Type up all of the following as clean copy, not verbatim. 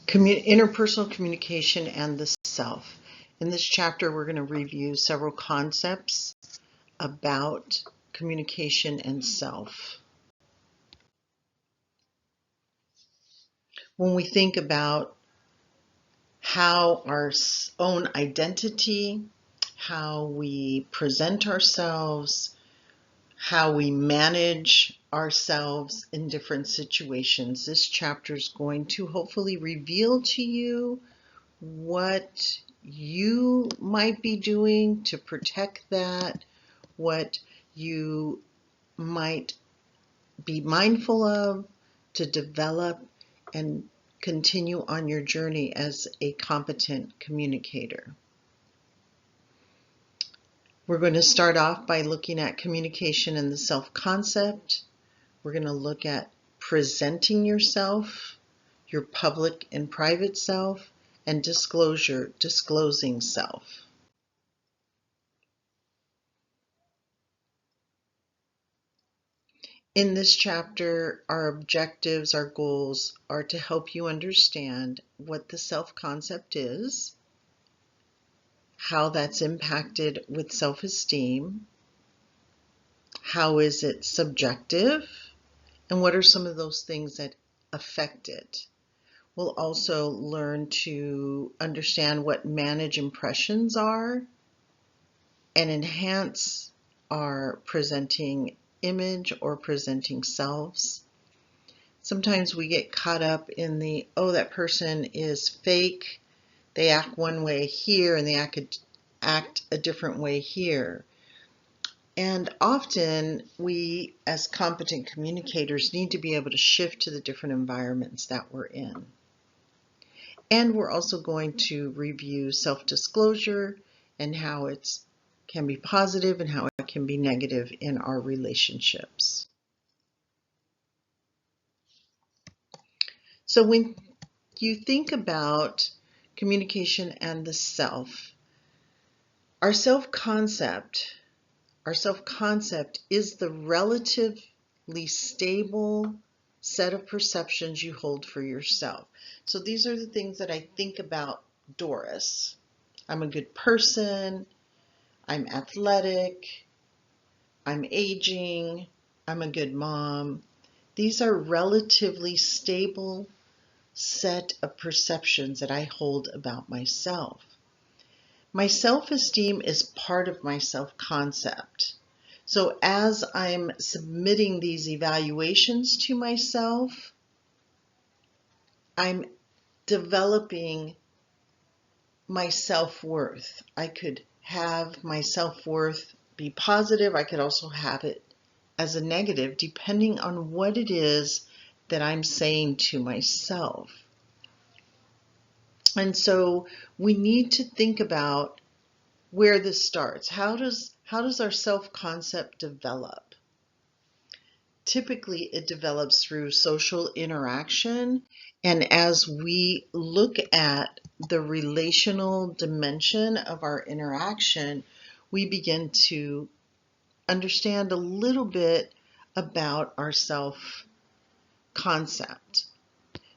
Interpersonal communication and the self. In this chapter, we're going to review several concepts about communication and self. When we think about how our own identity, how we present ourselves, how we manage ourselves in different situations, this chapter is going to hopefully reveal to you what you might be doing to protect that, what you might be mindful of to develop and continue on your journey as a competent communicator. We're going to start off by looking at communication and the self-concept. We're going to look at presenting yourself, your public and private self, and disclosure, disclosing self. In this chapter, our objectives, our goals are to help you understand what the self-concept is, how that's impacted with self-esteem, how is it subjective, and what are some of those things that affect it. We'll also learn to understand what manage impressions are and enhance our presenting image or presenting selves. Sometimes we get caught up in the, oh, that person is fake. They act one way here and they act a different way here. And often we, as competent communicators, need to be able to shift to the different environments that we're in. And we're also going to review self-disclosure and how it can be positive and how it can be negative in our relationships. So when you think about communication and the self, our self-concept is the relatively stable set of perceptions you hold for yourself. So these are the things that I think about Doris. I'm a good person, I'm athletic, I'm aging, I'm a good mom. These are relatively stable set of perceptions that I hold about myself. My self-esteem is part of my self-concept. So as I'm submitting these evaluations to myself, I'm developing my self-worth. I could have my self-worth be positive. I could also have it as a negative, depending on what it is that I'm saying to myself. And so we need to think about where this starts. How does our self-concept develop? Typically, it develops through social interaction. And as we look at the relational dimension of our interaction, we begin to understand a little bit about our self-concept.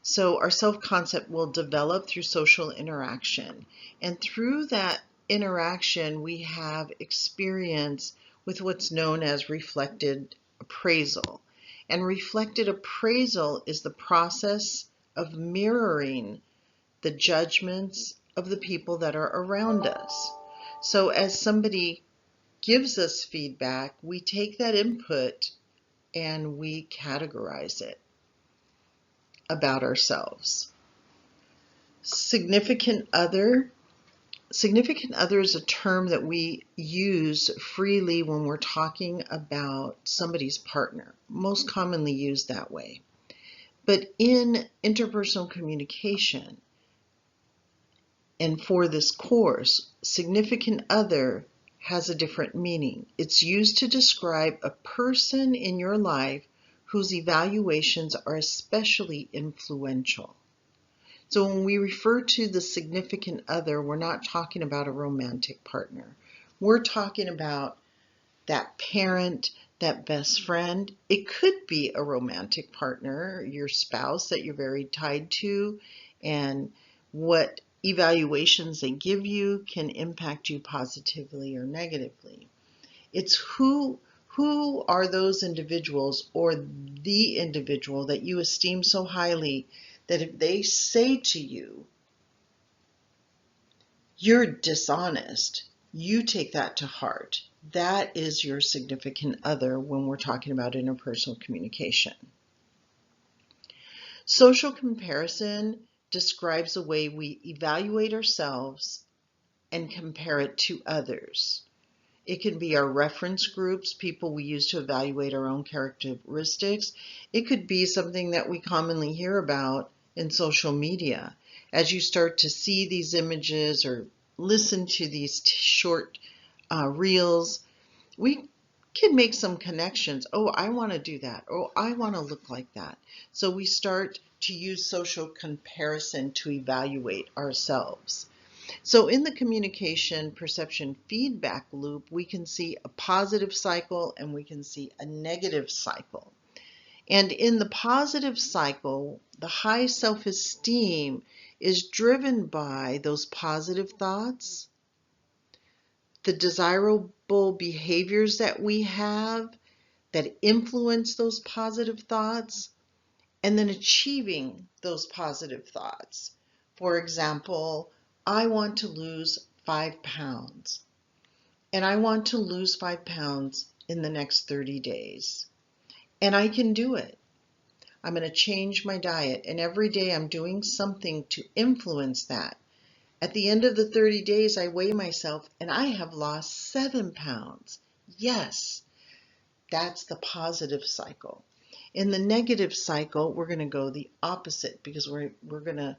So our self-concept will develop through social interaction. And through that interaction, we have experience with what's known as reflected appraisal. And reflected appraisal is the process of mirroring the judgments of the people that are around us. So as somebody gives us feedback, we take that input and we categorize it about ourselves. Significant other is a term that we use freely when we're talking about somebody's partner, most commonly used that way. But in interpersonal communication, and for this course, significant other has a different meaning. It's used to describe a person in your life whose evaluations are especially influential. So when we refer to the significant other, we're not talking about a romantic partner. We're talking about that parent, that best friend. It could be a romantic partner, your spouse that you're very tied to. and what evaluations they give you can impact you positively or negatively. It's who are those individuals or the individual that you esteem so highly that if they say to you, you're dishonest, you take that to heart. That is your significant other when we're talking about interpersonal communication. Social comparison describes the way we evaluate ourselves and compare it to others. It can be our reference groups, people we use to evaluate our own characteristics. It could be something that we commonly hear about in social media. As you start to see these images or listen to these short reels, we can make some connections. Oh, I want to do that. Oh, I want to look like that. So we start to use social comparison to evaluate ourselves. So in the communication perception feedback loop, we can see a positive cycle and we can see a negative cycle. And in the positive cycle, the high self-esteem is driven by those positive thoughts, the desirable behaviors that we have that influence those positive thoughts, and then achieving those positive thoughts. For example, I want to lose 5 pounds, and I want to lose 5 pounds in the next 30 days. And I can do it. I'm going to change my diet, and every day I'm doing something to influence that. At the end of the 30 days, I weigh myself, and I have lost 7 pounds. Yes, that's the positive cycle. In the negative cycle, we're going to go the opposite because we're going to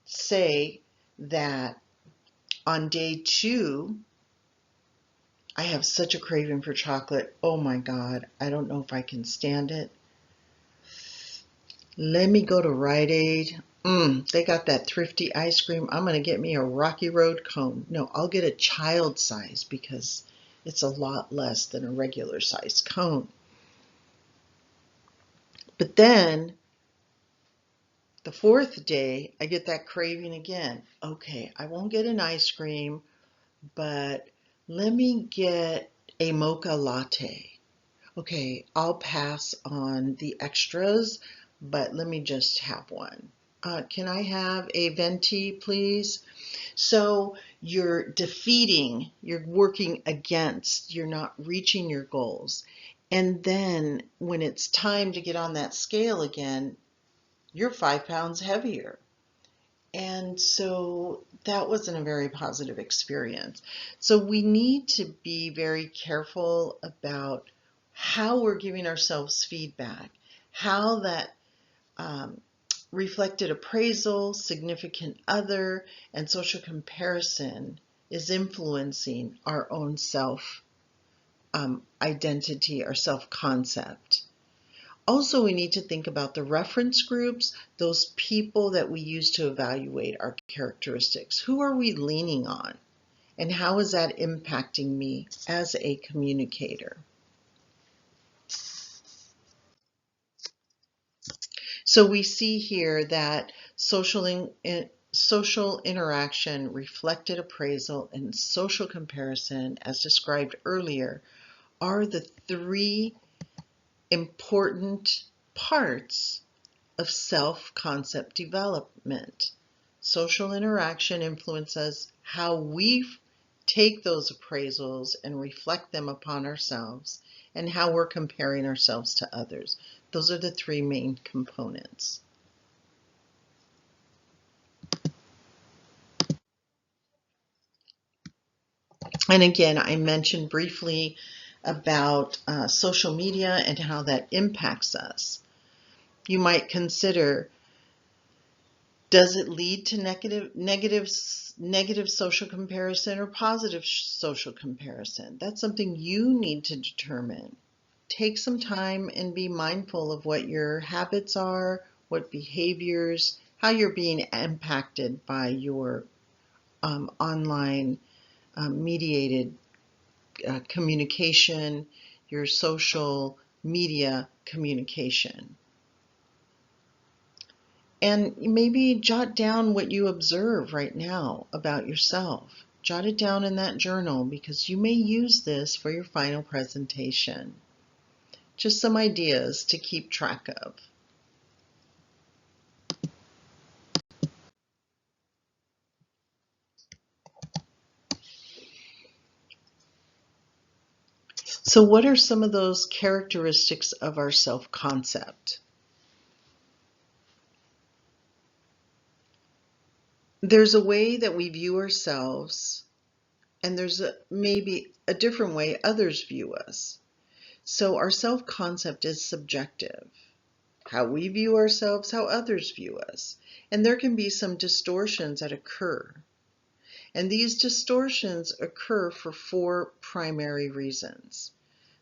say that on day 2, I have such a craving for chocolate. Oh my God, I don't know if I can stand it. Let me go to Rite Aid. They got that thrifty ice cream. I'm going to get me a Rocky Road cone. No, I'll get a child size because it's a lot less than a regular size cone. But then the 4th day, I get that craving again. Okay, I won't get an ice cream, but let me get a mocha latte. Okay, I'll pass on the extras, but let me just have one. Can I have a venti, please? So you're defeating, you're working against, you're not reaching your goals. And then when it's time to get on that scale again, you're 5 pounds heavier. And so that wasn't a very positive experience. So we need to be very careful about how we're giving ourselves feedback, how that reflected appraisal, significant other, and social comparison is influencing our own self identity, our self-concept. Also, we need to think about the reference groups, those people that we use to evaluate our characteristics. Who are we leaning on? And how is that impacting me as a communicator? So we see here that social interaction, reflected appraisal, and social comparison, as described earlier, are the 3 important parts of self-concept development. Social interaction influences how we take those appraisals and reflect them upon ourselves and how we're comparing ourselves to others. Those are the 3 main components. And again, I mentioned briefly about social media and how that impacts us. You might consider, does it lead to negative social comparison or positive social comparison? That's something you need to determine. Take some time and be mindful of what your habits are, what behaviors, how you're being impacted by your online mediated communication, your social media communication. And maybe jot down what you observe right now about yourself. Jot it down in that journal because you may use this for your final presentation. Just some ideas to keep track of. So, what are some of those characteristics of our self-concept? There's a way that we view ourselves, and there's maybe a different way others view us. So, our self-concept is subjective. How we view ourselves, how others view us. And there can be some distortions that occur. And these distortions occur for four primary reasons.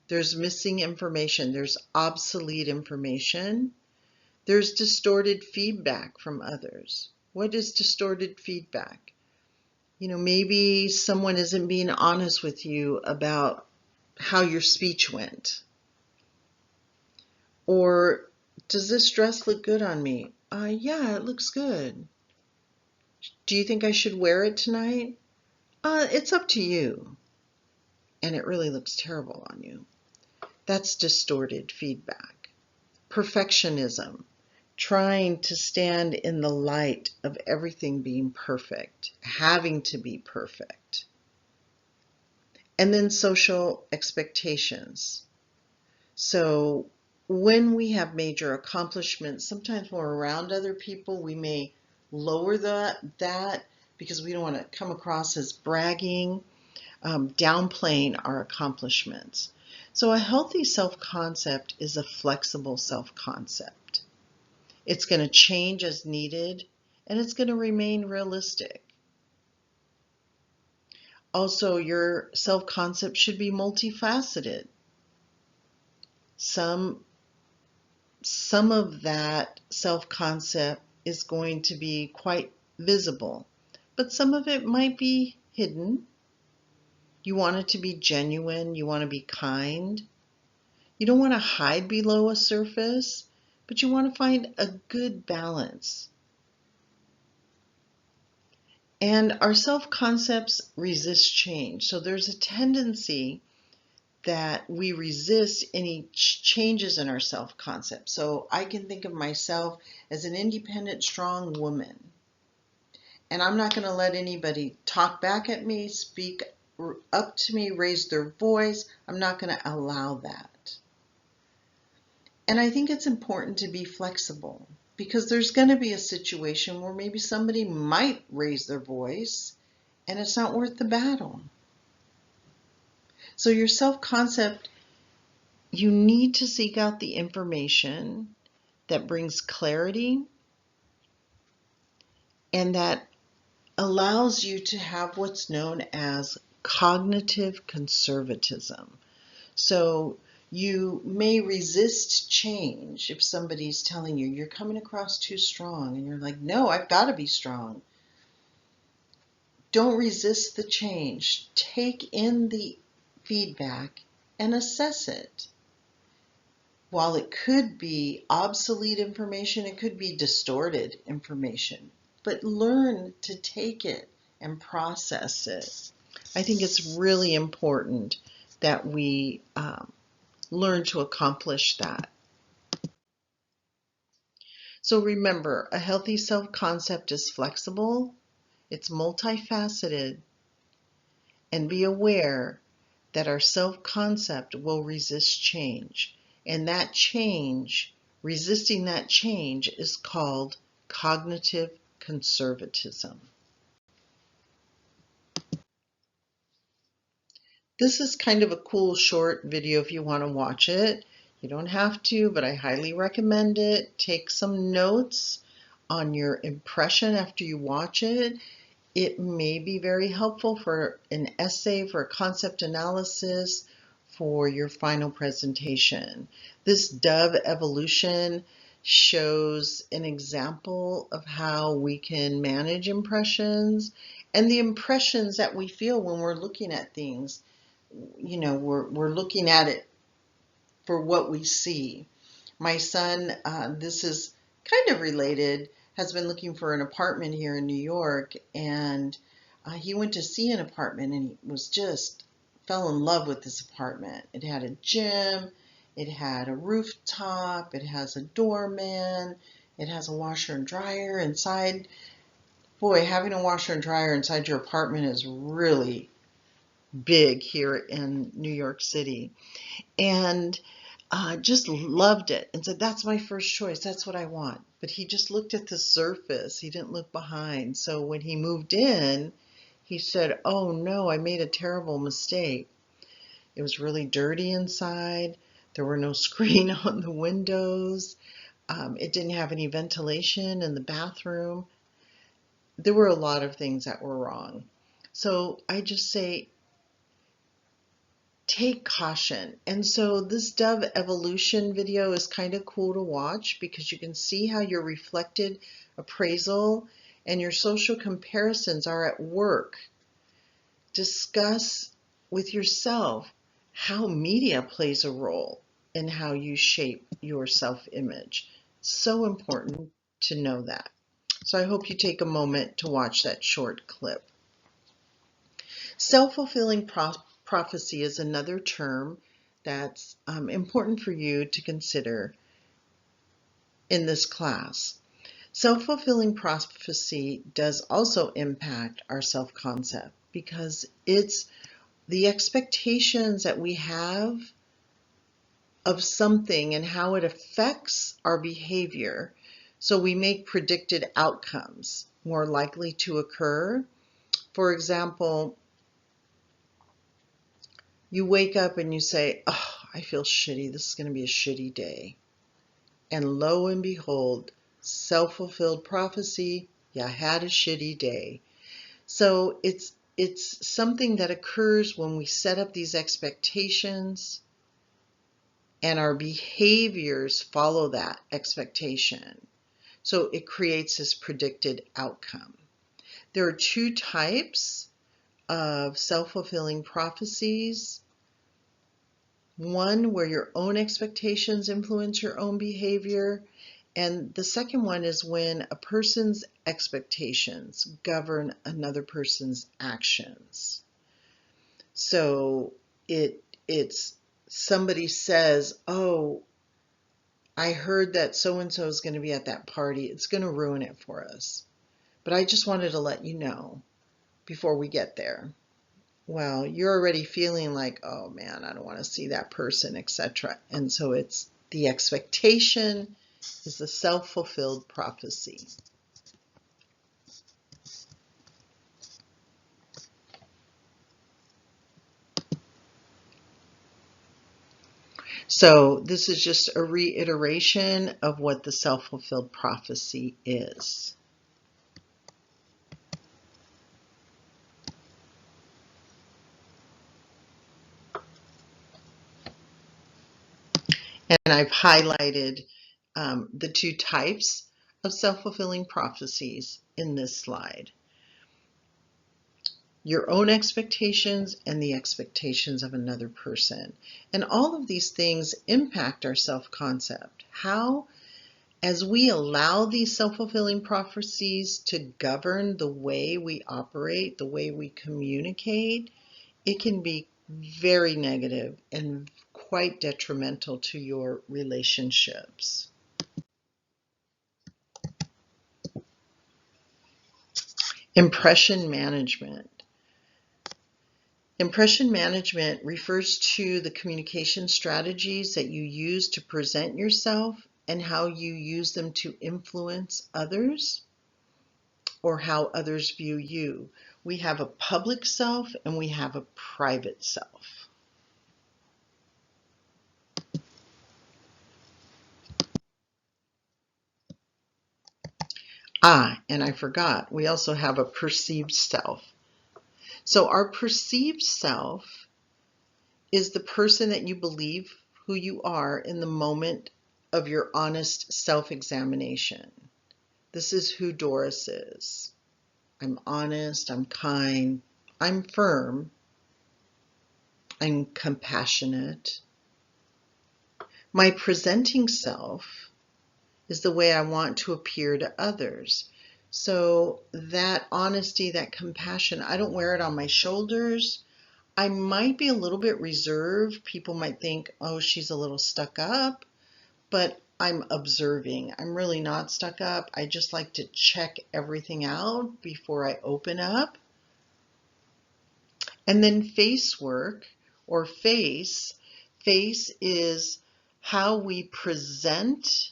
There's missing information, there's obsolete information, there's distorted feedback from others. What is distorted feedback? Maybe someone isn't being honest with you about how your speech went. Or, does this dress look good on me? Yeah, it looks good. Do you think I should wear it tonight? It's up to you. And it really looks terrible on you. That's distorted feedback. Perfectionism. Trying to stand in the light of everything being perfect, having to be perfect. And then social expectations. So when we have major accomplishments, sometimes when we're around other people, we may lower that because we don't want to come across as bragging, downplaying our accomplishments. So a healthy self-concept is a flexible self-concept. It's going to change as needed, and it's going to remain realistic. Also, your self-concept should be multifaceted. Some of that self-concept is going to be quite visible, but some of it might be hidden. You want it to be genuine, you want to be kind. You don't want to hide below a surface, but you want to find a good balance. And our self-concepts resist change. So there's a tendency that we resist any changes in our self-concept. So I can think of myself as an independent, strong woman. And I'm not going to let anybody talk back at me, speak up to me, raise their voice. I'm not going to allow that. And I think it's important to be flexible because there's going to be a situation where maybe somebody might raise their voice and it's not worth the battle. So your self-concept, you need to seek out the information that brings clarity and that allows you to have what's known as cognitive conservatism. So you may resist change if somebody's telling you you're coming across too strong and you're like, no, I've got to be strong. Don't resist the change. Take in the feedback and assess it. While it could be obsolete information, it could be distorted information, but learn to take it and process it. I think it's really important that we learn to accomplish that. So remember, a healthy self-concept is flexible, it's multifaceted, and be aware that our self-concept will resist change. And that change, resisting that change, is called cognitive conservatism. This is kind of a cool short video if you want to watch it. You don't have to, but I highly recommend it. Take some notes on your impression after you watch it. It may be very helpful for an essay, for a concept analysis, for your final presentation. This dove evolution shows an example of how we can manage impressions and the impressions that we feel when we're looking at things. We're looking at it for what we see. My son, this is kind of related, has been looking for an apartment here in New York, and he went to see an apartment, and he was just fell in love with this apartment. It had a gym, it had a rooftop, it has a doorman, it has a washer and dryer inside. Boy, having a washer and dryer inside your apartment is really big here in New York City. And just loved it and said, that's my first choice. That's what I want. But he just looked at the surface. He didn't look behind. So when he moved in, he said, oh no, I made a terrible mistake. It was really dirty inside. There were no screen on the windows. It didn't have any ventilation in the bathroom. There were a lot of things that were wrong. So I just say, take caution. And so this dove evolution video is kind of cool to watch because you can see how your reflected appraisal and your social comparisons are at work. Discuss with yourself how media plays a role in how you shape your self-image. So important to know that. So I hope you take a moment to watch that short clip. Self-fulfilling prophecy is another term that's important for you to consider in this class. Self-fulfilling prophecy does also impact our self-concept because it's the expectations that we have of something and how it affects our behavior. So we make predicted outcomes more likely to occur. For example, you wake up and you say, oh, I feel shitty. This is going to be a shitty day. And lo and behold, self-fulfilled prophecy, you had a shitty day. So it's something that occurs when we set up these expectations and our behaviors follow that expectation. So it creates this predicted outcome. There are two types of self-fulfilling prophecies. One where your own expectations influence your own behavior, and the second one is when a person's expectations govern another person's actions. So it's somebody says, oh, I heard that so-and-so is going to be at that party. It's going to ruin it for us. But I just wanted to let you know before we get there. Well, you're already feeling like, oh man, I don't want to see that person, etc. And so it's the expectation is the self-fulfilled prophecy. So this is just a reiteration of what the self-fulfilled prophecy is. And I've highlighted the two types of self-fulfilling prophecies in this slide. Your own expectations and the expectations of another person. And all of these things impact our self-concept. How, as we allow these self-fulfilling prophecies to govern the way we operate, the way we communicate, it can be very negative and quite detrimental to your relationships. Impression management. Impression management refers to the communication strategies that you use to present yourself and how you use them to influence others or how others view you. We have a public self and we have a private self. And I forgot, we also have a perceived self. So our perceived self is the person that you believe who you are in the moment of your honest self-examination. This is who Doris is. I'm honest, I'm kind, I'm firm, I'm compassionate. My presenting self is the way I want to appear to others. So that honesty, that compassion, I don't wear it on my shoulders. I might be a little bit reserved. People might think, oh, she's a little stuck up, but I'm observing. I'm really not stuck up. I just like to check everything out before I open up. And then face work, or face is how we present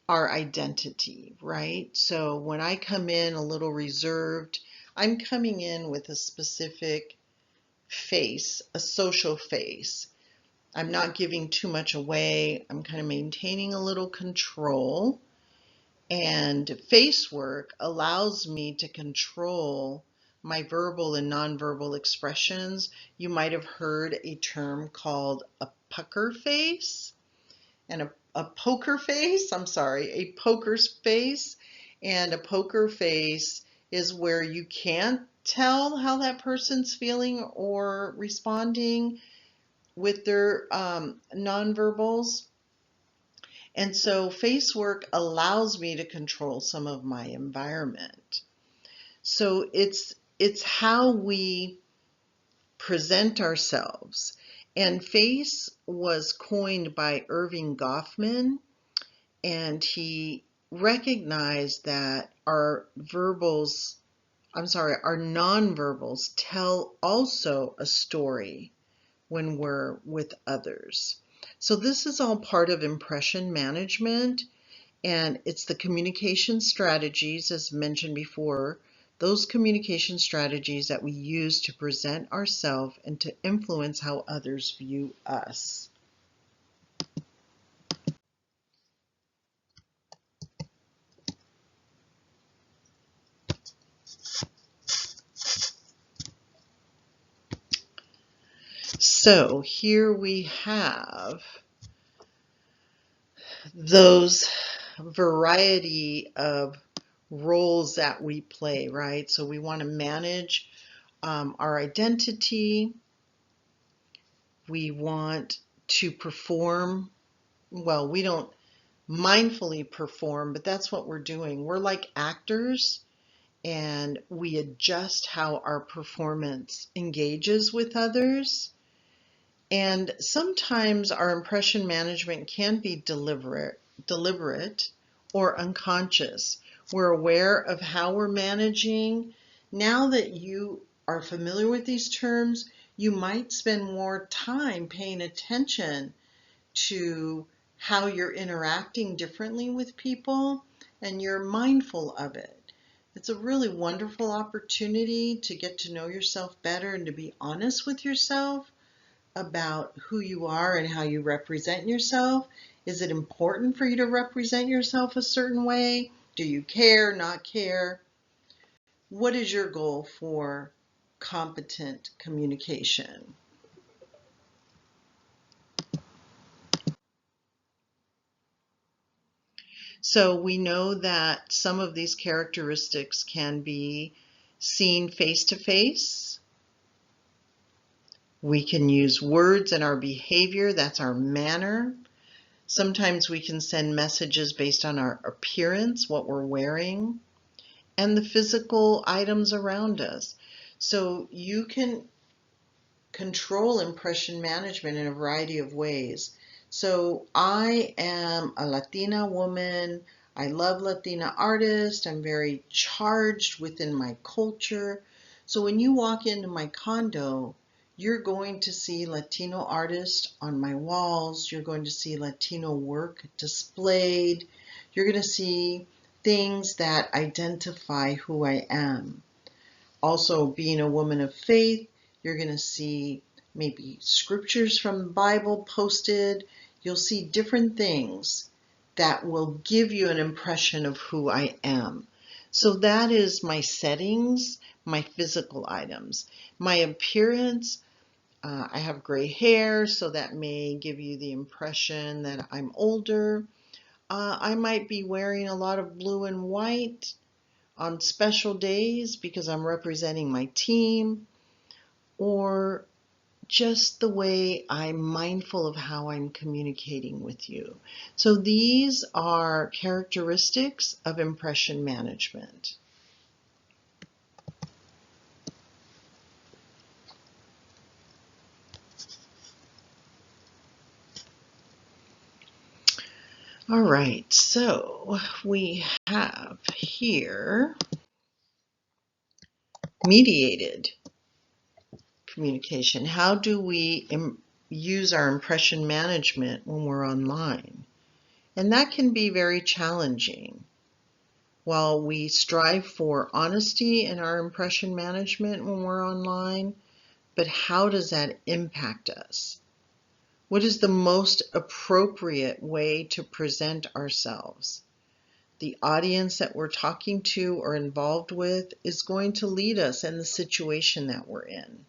our identity, right? So when I come in a little reserved, I'm coming in with a specific face, a social face. I'm not giving too much away. I'm kind of maintaining a little control. And face work allows me to control my verbal and nonverbal expressions. You might have heard a term called a pucker face and a poker face. I'm sorry, a poker's face. And a poker face is where you can't tell how that person's feeling or responding with their nonverbals. And so face work allows me to control some of my environment. So it's how we present ourselves. And face was coined by Irving Goffman, and he recognized that our nonverbals tell also a story when we're with others. So this is all part of impression management, and it's the communication strategies, as mentioned before, those communication strategies that we use to present ourselves and to influence how others view us. So here we have those variety of roles that we play, right? So we want to manage our identity. We want to perform. Well, we don't mindfully perform, but that's what we're doing. We're like actors, and we adjust how our performance engages with others. And sometimes our impression management can be deliberate or unconscious. We're aware of how we're managing. Now that you are familiar with these terms, you might spend more time paying attention to how you're interacting differently with people, and you're mindful of it. It's a really wonderful opportunity to get to know yourself better and to be honest with yourself about who you are and how you represent yourself. Is it important for you to represent yourself a certain way? Do you care, not care? What is your goal for competent communication? So we know that some of these characteristics can be seen face to face. We can use words in our behavior, that's our manner. Sometimes we can send messages based on our appearance, what we're wearing, and the physical items around us. So you can control impression management in a variety of ways. So I am a Latina woman. I love Latina artists. I'm very charged within my culture. So when you walk into my condo, you're going to see Latino artists on my walls. You're going to see Latino work displayed. You're going to see things that identify who I am. Also, being a woman of faith, you're going to see maybe scriptures from the Bible posted. You'll see different things that will give you an impression of who I am. So that is my settings, my physical items. My appearance, I have gray hair, so that may give you the impression that I'm older. I might be wearing a lot of blue and white on special days because I'm representing my team, or just the way I'm mindful of how I'm communicating with you. So these are characteristics of impression management. All right, so we have here mediated communication. How do we use our impression management when we're online? And that can be very challenging. While we strive for honesty in our impression management when we're online, but how does that impact us? What is the most appropriate way to present ourselves? The audience that we're talking to or involved with is going to lead us in the situation that we're in.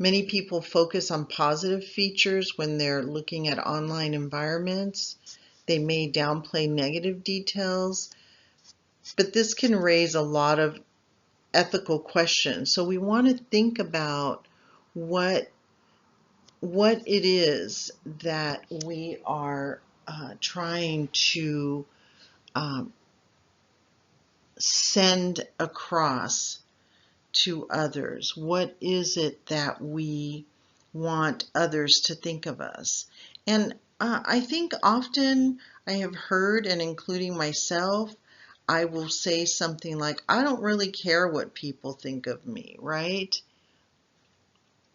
Many people focus on positive features when they're looking at online environments. They may downplay negative details, but this can raise a lot of ethical questions. So we want to think about what it is that we are trying to send across to others. What is it that we want others to think of us? And I think often I have heard, and including myself, I will say something like, I don't really care what people think of me, right?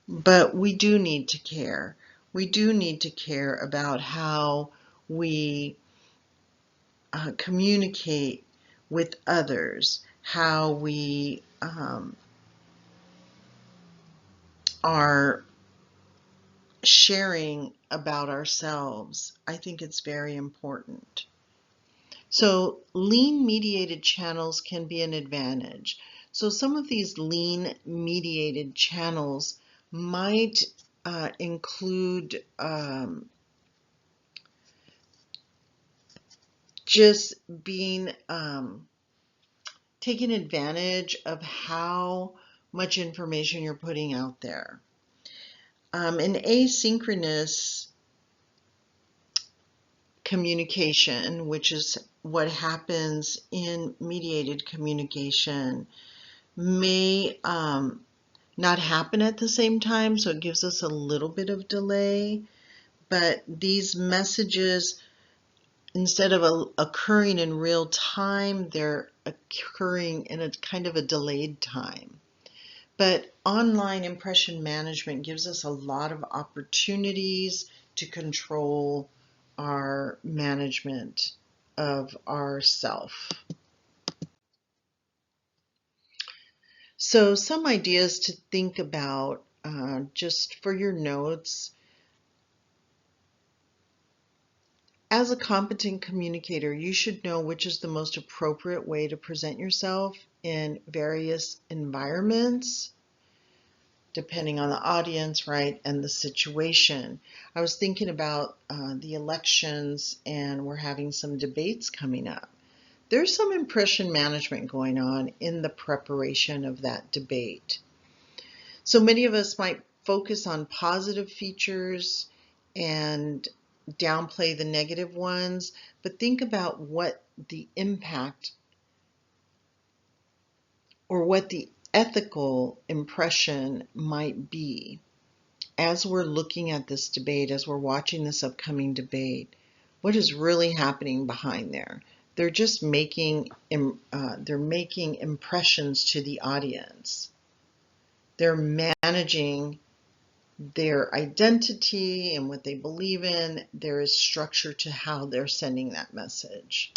But we do need to care. We do need to care about how we communicate with others, how we are sharing about ourselves. I think it's very important. So lean mediated channels can be an advantage. So some of these lean mediated channels might include just being taking advantage of how much information you're putting out there. An asynchronous communication, which is what happens in mediated communication, may not happen at the same time, so it gives us a little bit of delay. But these messages, instead of occurring in real time, they're occurring in a kind of a delayed time. But online impression management gives us a lot of opportunities to control our management of ourself. So some ideas to think about just for your notes. As a competent communicator, you should know which is the most appropriate way to present yourself in various environments, depending on the audience, right, and the situation. I was thinking about the elections, and we're having some debates coming up. There's some impression management going on in the preparation of that debate. So many of us might focus on positive features and downplay the negative ones, but think about what the impact or what the ethical impression might be as we're looking at this debate, as we're watching this upcoming debate. What is really happening behind there? They're just making impressions to the audience. They're managing their identity and what they believe in. There is structure to how they're sending that message.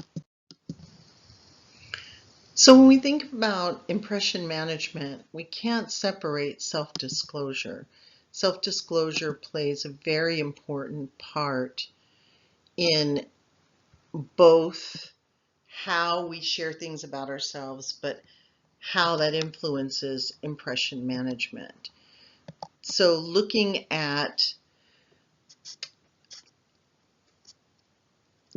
So when we think about impression management, we can't separate self-disclosure. Self-disclosure plays a very important part in both how we share things about ourselves, but how that influences impression management. So looking at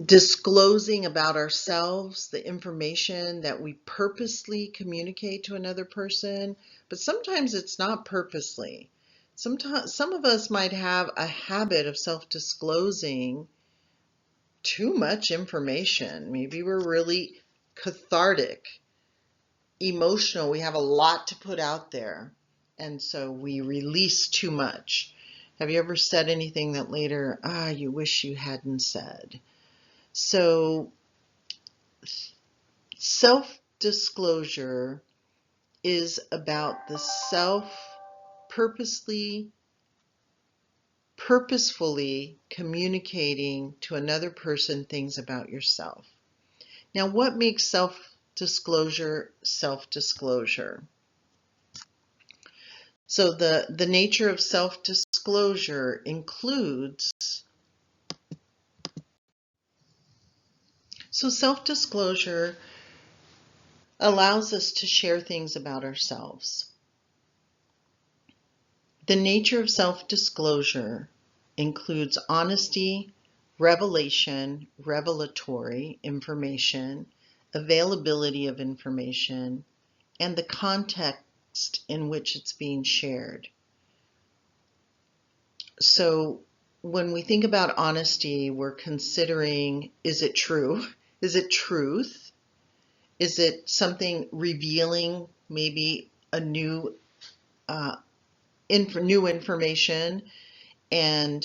disclosing about ourselves, the information that we purposely communicate to another person, but sometimes it's not purposely. Sometimes some of us might have a habit of self-disclosing too much information. Maybe we're really cathartic, emotional. We have a lot to put out there, and so we release too much. Have you ever said anything that later, you wish you hadn't said? So self-disclosure is about the self purposefully communicating to another person things about yourself. Now, what makes self-disclosure self-disclosure? So the nature of self-disclosure includes, so self-disclosure allows us to share things about ourselves. The nature of self-disclosure includes honesty, revelation, revelatory information, availability of information, and the context in which it's being shared. So when we think about honesty, we're considering, is it true? Is it truth? Is it something revealing maybe a new new information? And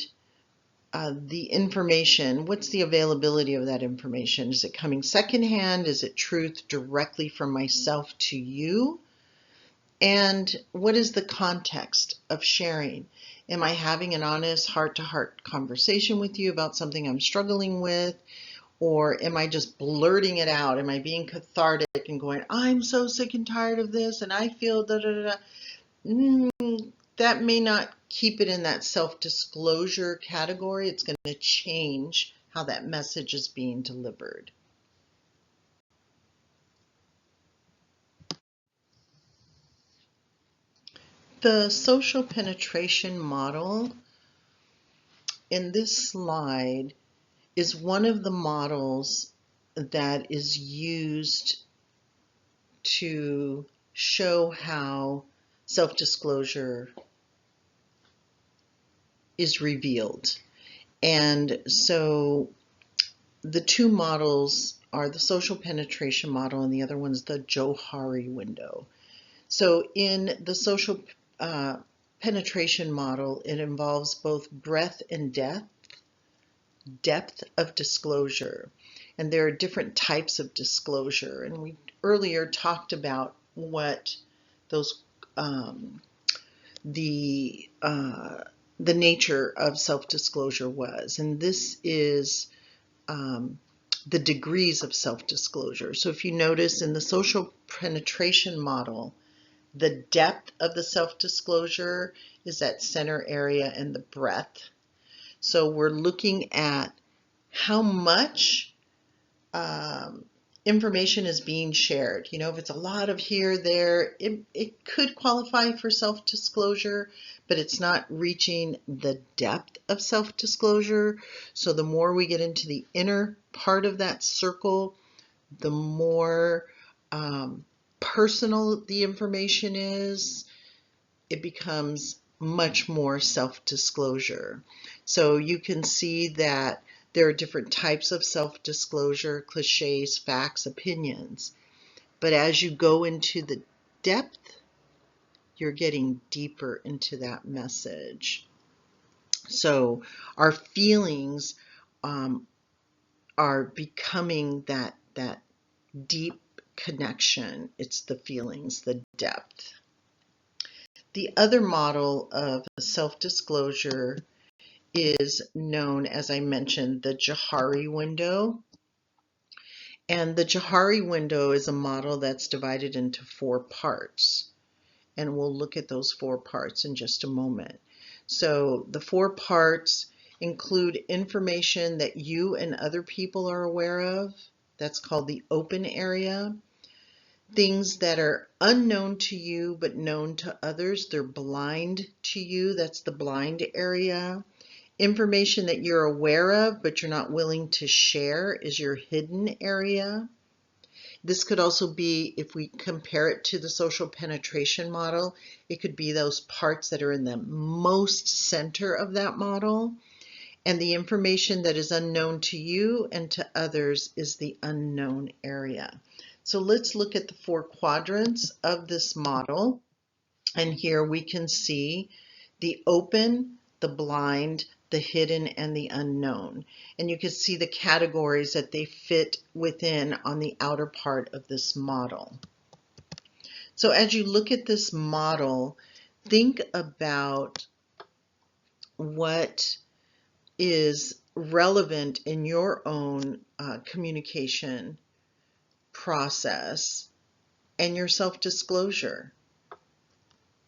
the information, what's the availability of that information? Is it coming secondhand? Is it truth directly from myself to you? And what is the context of sharing? Am I having an honest heart-to-heart conversation with you about something I'm struggling with? Or am I just blurting it out? Am I being cathartic and going, I'm so sick and tired of this and I feel da da da da? That may not keep it in that self-disclosure category. It's going to change how that message is being delivered. The social penetration model in this slide is one of the models that is used to show how self-disclosure is revealed. And so the two models are the social penetration model and the other one's the Johari window. So in the social penetration model, it involves both breadth and depth of disclosure. And there are different types of disclosure. And we earlier talked about what those the nature of self-disclosure was. And this is the degrees of self-disclosure. So if you notice in the social penetration model, the depth of the self-disclosure is that center area and the breadth. So we're looking at how much information is being shared. You know, if it's a lot of here, there, it could qualify for self-disclosure, but it's not reaching the depth of self-disclosure. So the more we get into the inner part of that circle, the more personal the information is, it becomes much more self-disclosure. So you can see that there are different types of self-disclosure, cliches, facts, opinions. But as you go into the depth, you're getting deeper into that message. So our feelings are becoming that deep connection. It's the feelings, the depth. The other model of self-disclosure is known, as I mentioned, the Johari window. And the Johari window is a model that's divided into 4 parts. And we'll look at those 4 parts in just a moment. So the 4 parts include information that you and other people are aware of. That's called the open area. Things that are unknown to you but known to others, they're blind to you. That's the blind area. Information that you're aware of but you're not willing to share is your hidden area. This could also be, if we compare it to the social penetration model, it could be those parts that are in the most center of that model. And the information that is unknown to you and to others is the unknown area. So let's look at the 4 quadrants of this model. And here we can see the open, the blind, the hidden, and the unknown. And you can see the categories that they fit within on the outer part of this model. So as you look at this model, think about what is relevant in your own communication process and your self-disclosure.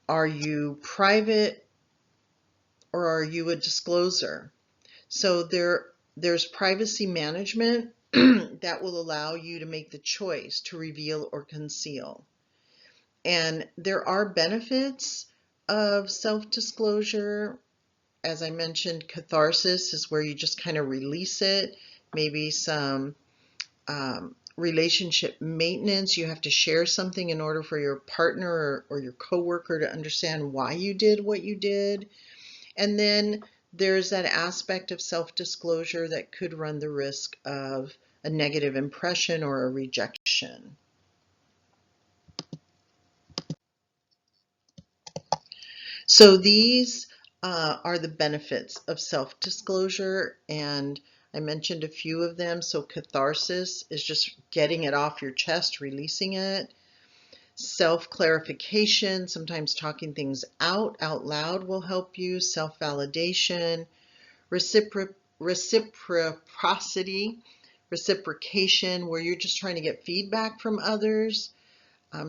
Are you private or are you a discloser? So there's privacy management that will allow you to make the choice to reveal or conceal. And there are benefits of self-disclosure. As I mentioned, catharsis is where you just kind of release it. Maybe some relationship maintenance. You have to share something in order for your partner or your coworker to understand why you did what you did. And then there's that aspect of self-disclosure that could run the risk of a negative impression or a rejection. So these are the benefits of self-disclosure, and I mentioned a few of them. So catharsis is just getting it off your chest, releasing it. Self-clarification, sometimes talking things out loud will help you. Self-validation, reciprocity, reciprocation, where you're just trying to get feedback from others.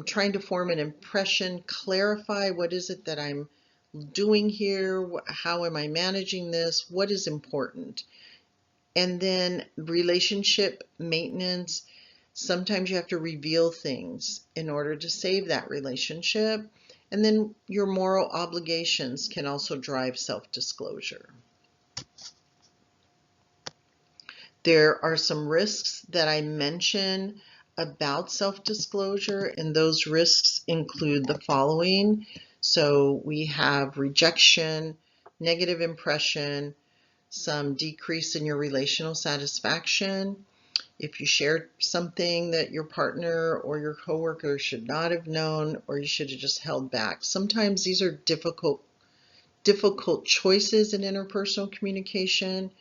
Trying to form an impression, clarify what is it that I'm doing here, how am I managing this, what is important. And then relationship maintenance, sometimes you have to reveal things in order to save that relationship. And then your moral obligations can also drive self-disclosure. There are some risks that I mention about self-disclosure, and those risks include the following. So we have rejection, negative impression, some decrease in your relational satisfaction. If you share something that your partner or your coworker should not have known, or you should have just held back. Sometimes these are difficult choices in interpersonal communication,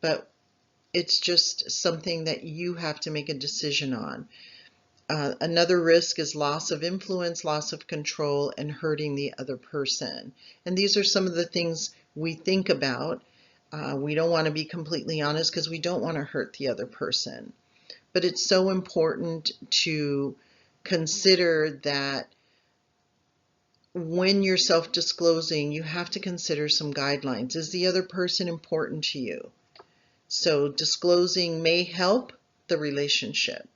but it's just something that you have to make a decision on. Another risk is loss of influence, loss of control, and hurting the other person. And these are some of the things we think about. We don't want to be completely honest because we don't want to hurt the other person. But it's so important to consider that when you're self-disclosing, you have to consider some guidelines. Is the other person important to you? So disclosing may help the relationship.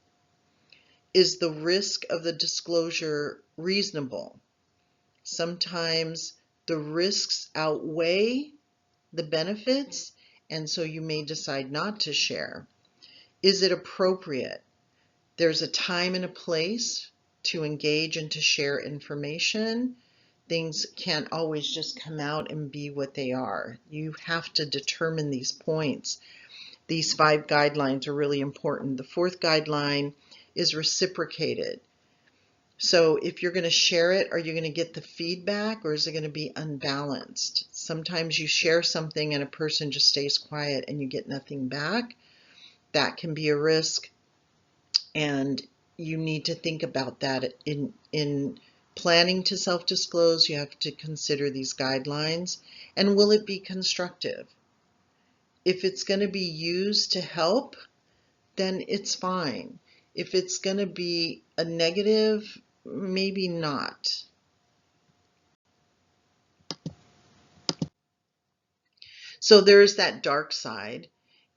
Is the risk of the disclosure reasonable? Sometimes the risks outweigh the benefits, and so you may decide not to share. Is it appropriate? There's a time and a place to engage and to share information. Things can't always just come out and be what they are. You have to determine these points. These 5 guidelines are really important. The 4th guideline is reciprocated. So if you're going to share it, are you going to get the feedback, or is it going to be unbalanced? Sometimes you share something and a person just stays quiet and you get nothing back. That can be a risk, and you need to think about that in planning to self-disclose. You have to consider these guidelines, and will it be constructive? If it's going to be used to help, then it's fine. If it's going to be a negative, maybe not. So there's that dark side,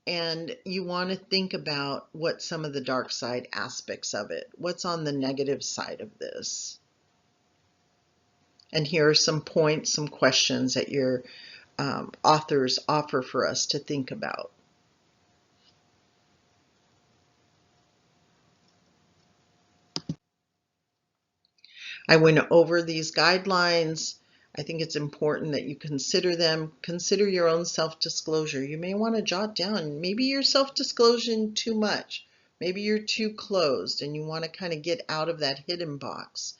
and you want to think about what some of the dark side aspects of it. What's on the negative side of this? And here are some points, some questions that your authors offer for us to think about. I went over these guidelines. I think it's important that you consider them. Consider your own self-disclosure. You may want to jot down, maybe you're self-disclosing too much. Maybe you're too closed and you want to kind of get out of that hidden box,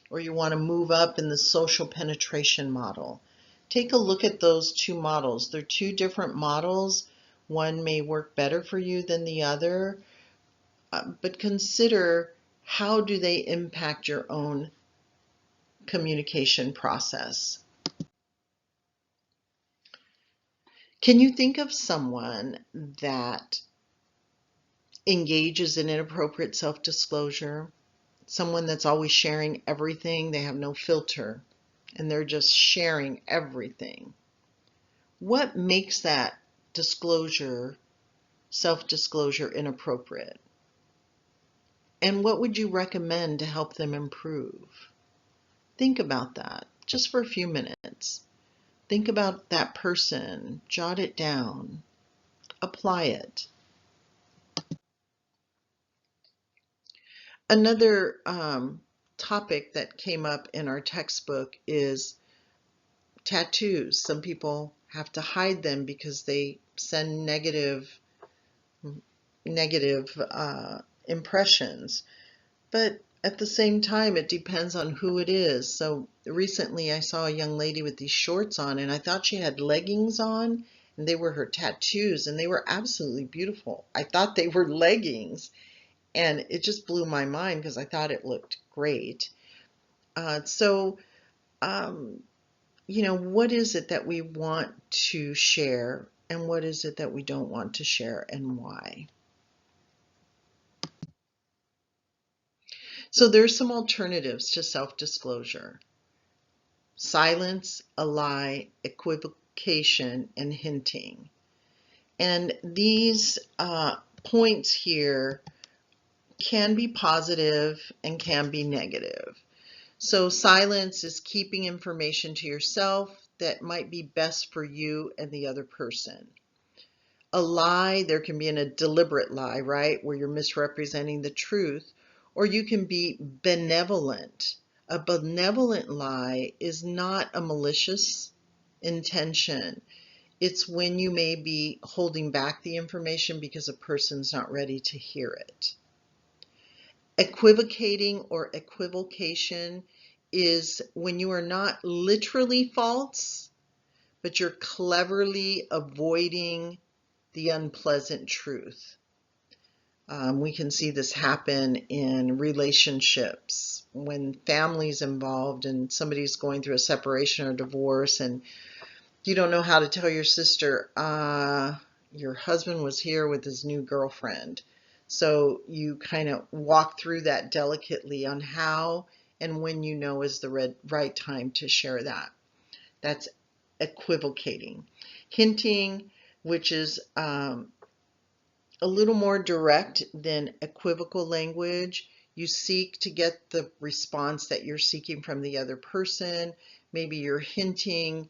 or you want to move up in the social penetration model. Take a look at those two models. They're two different models. One may work better for you than the other, but consider, how do they impact your own communication process? Can you think of someone that engages in inappropriate self-disclosure? Someone that's always sharing everything, they have no filter, and they're just sharing everything. What makes that disclosure, self-disclosure, inappropriate? And what would you recommend to help them improve? Think about that just for a few minutes. Think about that person, jot it down, apply it. Another topic that came up in our textbook is tattoos. Some people have to hide them because they send negative impressions. But at the same time, it depends on who it is. So recently I saw a young lady with these shorts on, and I thought she had leggings on, and they were her tattoos, and they were absolutely beautiful. I thought they were leggings, and it just blew my mind because I thought it looked great. So, what is it that we want to share, and what is it that we don't want to share, and why? So there's some alternatives to self-disclosure: silence, a lie, equivocation, and hinting. And these points here can be positive and can be negative. So silence is keeping information to yourself that might be best for you and the other person. A lie, there can be a deliberate lie, right, where you're misrepresenting the truth, or you can be benevolent. A benevolent lie is not a malicious intention. It's when you may be holding back the information because a person's not ready to hear it. Equivocating or equivocation is when you are not literally false, but you're cleverly avoiding the unpleasant truth. We can see this happen in relationships when family's involved and somebody's going through a separation or divorce, and you don't know how to tell your sister, your husband was here with his new girlfriend. So you kind of walk through that delicately on how and when you know is the right time to share that. That's equivocating. Hinting, which is a little more direct than equivocal language. You seek to get the response that you're seeking from the other person. Maybe you're hinting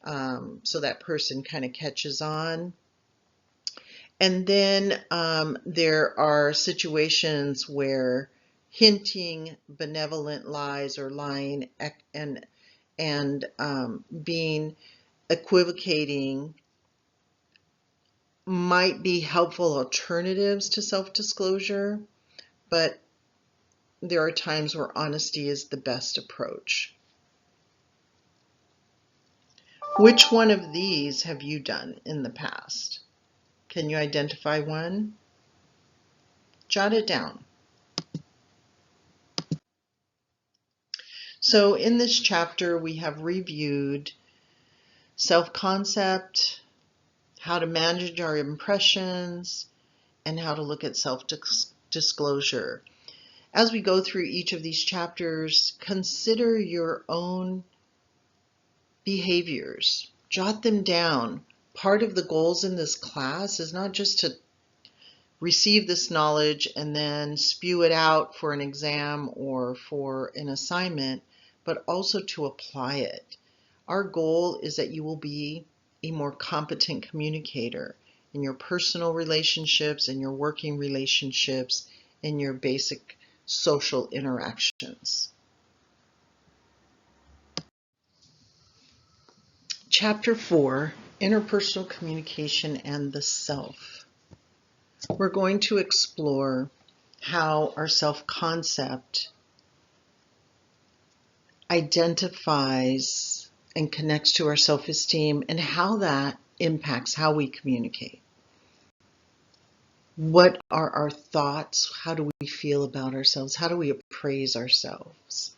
so that person kind of catches on. And then there are situations where hinting, benevolent lies, or lying and being equivocating might be helpful alternatives to self-disclosure, but there are times where honesty is the best approach. Which one of these have you done in the past? Can you identify one? Jot it down. So in this chapter, we have reviewed self-concept, how to manage our impressions, and how to look at self-disclosure. As we go through each of these chapters, consider your own behaviors. Jot them down. Part of the goals in this class is not just to receive this knowledge and then spew it out for an exam or for an assignment, but also to apply it. Our goal is that you will be a more competent communicator in your personal relationships, in your working relationships, in your basic social interactions. Chapter 4, Interpersonal Communication and the Self. We're going to explore how our self-concept identifies and connects to our self-esteem and how that impacts how we communicate. What are our thoughts? How do we feel about ourselves? How do we appraise ourselves?